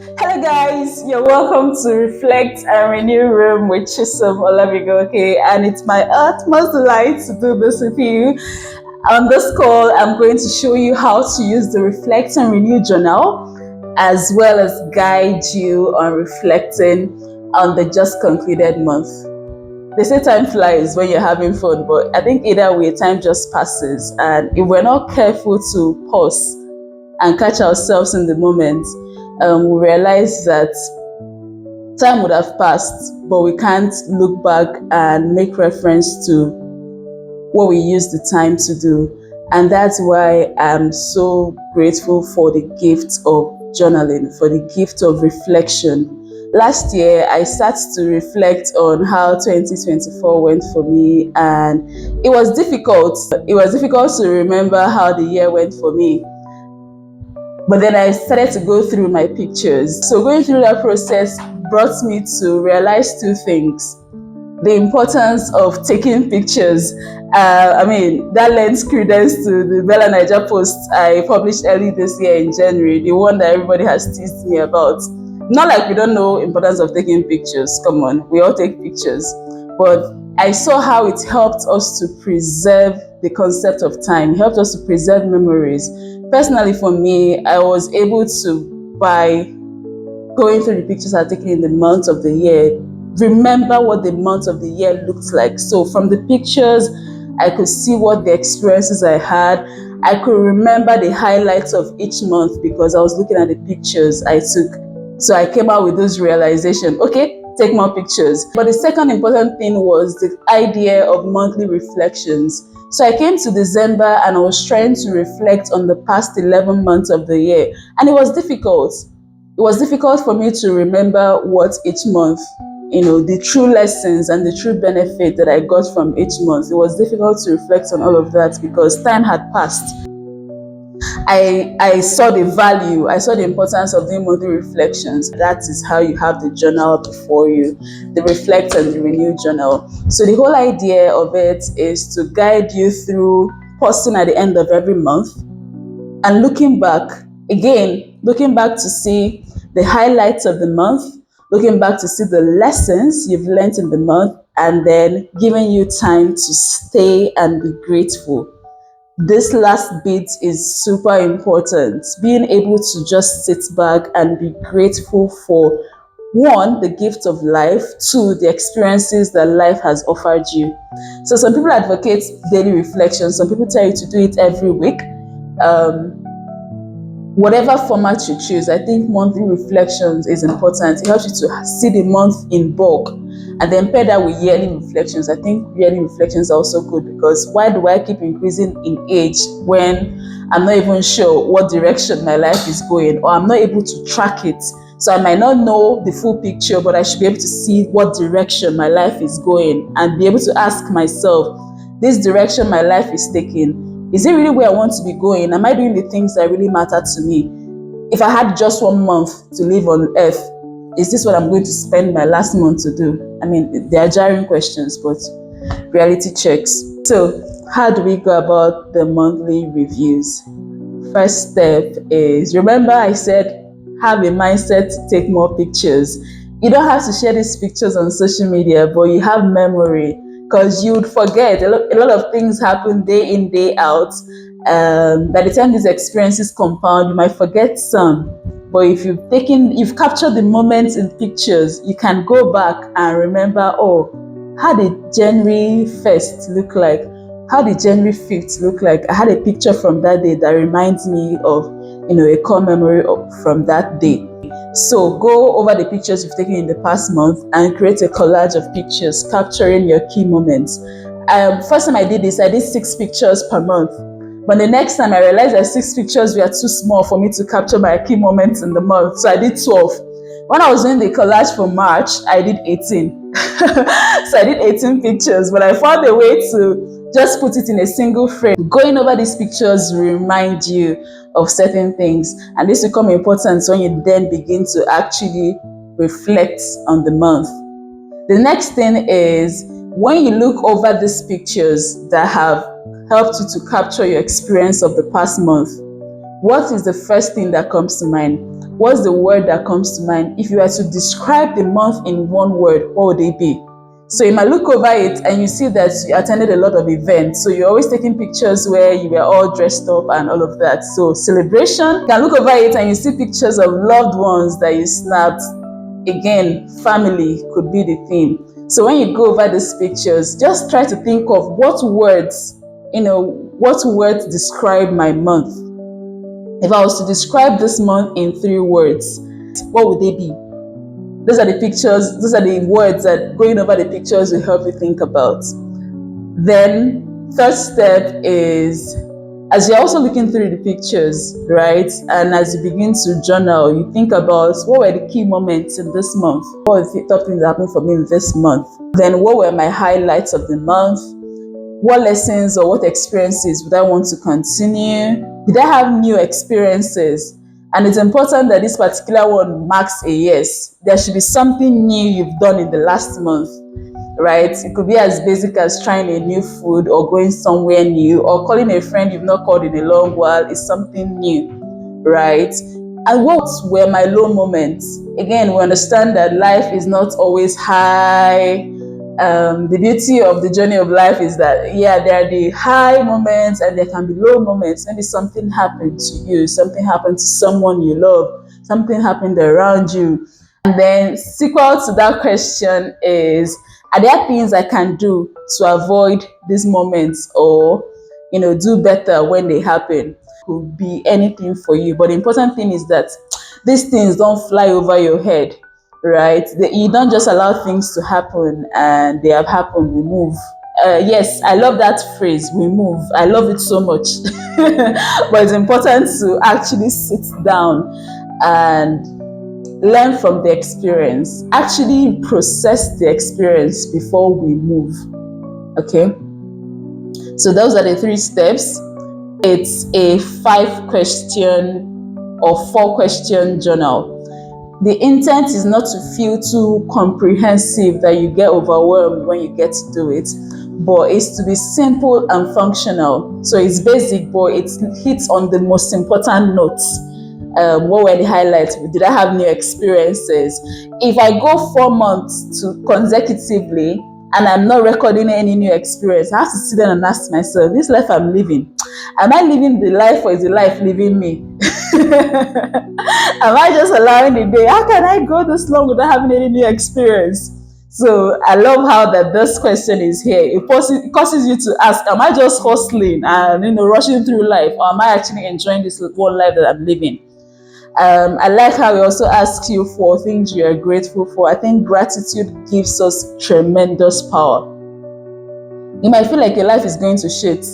Hello guys, you're welcome to Reflect and Renew Room with Chisholm Olabigo, okay? And it's my utmost delight to do this with you. On this call, I'm going to show you how to use the Reflect and Renew journal, as well as guide you on reflecting on the just concluded month. They say time flies when you're having fun, but I think either way, time just passes. And if we're not careful to pause and catch ourselves in the moment, we realize that time would have passed, but we can't look back and make reference to what we used the time to do. And that's why I'm so grateful for the gift of journaling, for the gift of reflection. Last year, I sat to reflect on how 2024 went for me, and it was difficult. It was difficult to remember how the year went for me. But then I started to go through my pictures. So going through that process brought me to realize two things. The importance of taking pictures. That lends credence to the Bella Niger post I published early this year in January, the one that everybody has teased me about. Not like we don't know importance of taking pictures. Come on, we all take pictures. But I saw how it helped us to preserve the concept of time, helped us to preserve memories. Personally, for me, I was able to, by going through the pictures I've taken in the months of the year, remember what the month of the year looked like. So from the pictures, I could see what the experiences I had. I could remember the highlights of each month because I was looking at the pictures I took. So I came out with this realization, okay, take more pictures. But the second important thing was the idea of monthly reflections. So I came to December and I was trying to reflect on the past 11 months of the year. And it was difficult. It was difficult for me to remember what each month, the true lessons and the true benefit that I got from each month. It was difficult to reflect on all of that because time had passed. I saw the value, I saw the importance of doing monthly reflections. That is how you have the journal before you, the Reflect and the Renew journal. So the whole idea of it is to guide you through pausing at the end of every month and looking back to see the highlights of the month, looking back to see the lessons you've learned in the month, and then giving you time to stay and be grateful. This last bit is super important. Being able to just sit back and be grateful for, one, the gift of life, two, the experiences that life has offered you. So some people advocate daily reflection. Some people tell you to do it every week. Whatever format you choose, I think monthly reflections is important. It helps you to see the month in bulk and then pair that with yearly reflections. I think yearly reflections are also good because why do I keep increasing in age when I'm not even sure what direction my life is going, or I'm not able to track it? So I might not know the full picture, but I should be able to see what direction my life is going and be able to ask myself, this direction my life is taking, is it really where I want to be going? Am I doing the things that really matter to me? If I had just 1 month to live on earth, is this what I'm going to spend my last month to do? I mean, they are jarring questions, but reality checks. So how do we go about the monthly reviews? First step is, remember I said, have a mindset to take more pictures. You don't have to share these pictures on social media, but you have memory, because you would forget. A lot of things happen day in, day out. By the time these experiences compound, you might forget some. But if you've captured the moments in pictures, you can go back and remember, oh, how did January 1st look like? How did January 5th look like? I had a picture from that day that reminds me of, a core memory from that day. So go over the pictures you've taken in the past month and create a collage of pictures capturing your key moments. First time I did this, I did 6 pictures per month. But the next time I realized that 6 pictures were too small for me to capture my key moments in the month. So I did 12. When I was doing the collage for March, I did 18. So I did 18 pictures, but I found a way to just put it in a single frame. Going over these pictures will remind you of certain things, and this will become important when you then begin to actually reflect on the month. The next thing is, when you look over these pictures that have helped you to capture your experience of the past month, what is the first thing that comes to mind? what's the word that comes to mind? If you were to describe the month in one word, what would it be? So you might look over it and you see that you attended a lot of events. So you're always taking pictures where you were all dressed up and all of that. So celebration, you can look over it and you see pictures of loved ones that you snapped. Again, family could be the theme. So when you go over these pictures, just try to think of what words describe my month. If I was to describe this month in 3 words, what would they be? Those are the pictures, those are the words that going over the pictures will help you think about. Then, third step is, as you're also looking through the pictures, right? And as you begin to journal, you think about what were the key moments in this month? What were the top things that happened for me in this month? Then what were my highlights of the month? What lessons or what experiences would I want to continue? Did I have new experiences? And it's important that this particular one marks a yes. There should be something new you've done in the last month, right? It could be as basic as trying a new food or going somewhere new or calling a friend you've not called in a long while is something new, right? And what were my low moments? Again, we understand that life is not always high. The beauty of the journey of life is that, there are the high moments and there can be low moments. Maybe something happened to you, something happened to someone you love, something happened around you. And then sequel to that question is, are there things I can do to avoid these moments or, do better when they happen? Could be anything for you. But the important thing is that these things don't fly over your head, right? You don't just allow things to happen and they have happened, we move. Yes, I love that phrase, we move. I love it so much. But it's important to actually sit down and learn from the experience. Actually process the experience before we move. Okay? So those are the 3 steps. It's a 5-question or 4-question journal. The intent is not to feel too comprehensive that you get overwhelmed when you get to do it, but it's to be simple and functional. So it's basic, but it hits on the most important notes. What were the highlights? Did I have new experiences? If I go 4 months consecutively and I'm not recording any new experience, I have to sit down and ask myself, this life I'm living, am I living the life or is the life living me? Am I just allowing the day? How can I go this long without having any new experience? So I love how that this question is here. It causes you to ask, am I just hustling and rushing through life, or am I actually enjoying this one life that I'm living? I like how it also asks you for things you are grateful for. I think gratitude gives us tremendous power. You might feel like your life is going to shit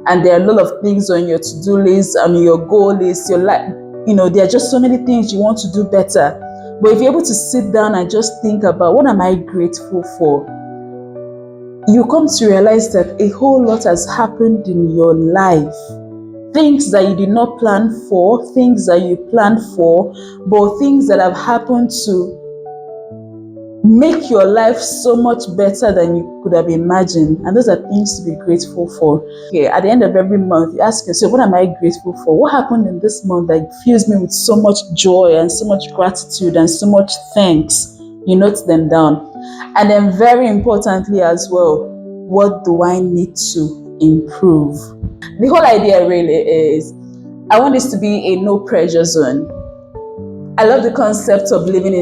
and there are a lot of things on your to-do list, on your goal list, your life, there are just so many things you want to do better. But if you're able to sit down and just think about, what am I grateful for? You come to realize that a whole lot has happened in your life. Things that you did not plan for, things that you planned for, but things that have happened to make your life so much better than you could have imagined. And those are things to be grateful for. Okay, at the end of every month, you ask yourself, what am I grateful for? What happened in this month that fills me with so much joy and so much gratitude and so much thanks? You note them down. And then very importantly as well, what do I need to improve? The whole idea really is, I want this to be a no pressure zone. I love the concept of living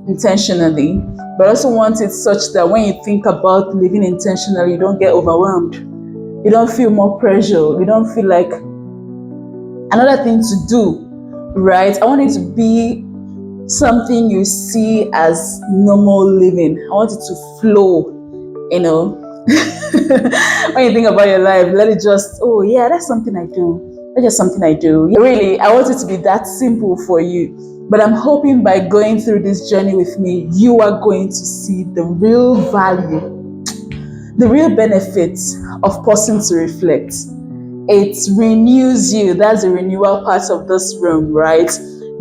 intentionally, but I also want it such that when you think about living intentionally, you don't get overwhelmed. You don't feel more pressure. You don't feel like another thing to do, right? I want it to be something you see as normal living. I want it to flow, When you think about your life, let it just, that's something I do. That's just something I do. Really, I want it to be that simple for you. But I'm hoping by going through this journey with me, you are going to see the real value, the real benefits of pausing to reflect. It renews you. That's the renewal part of this room, right?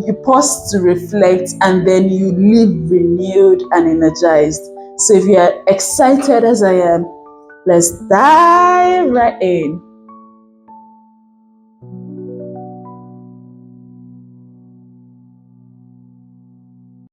You pause to reflect and then you live renewed and energized. So if you are excited as I am, let's dive right in.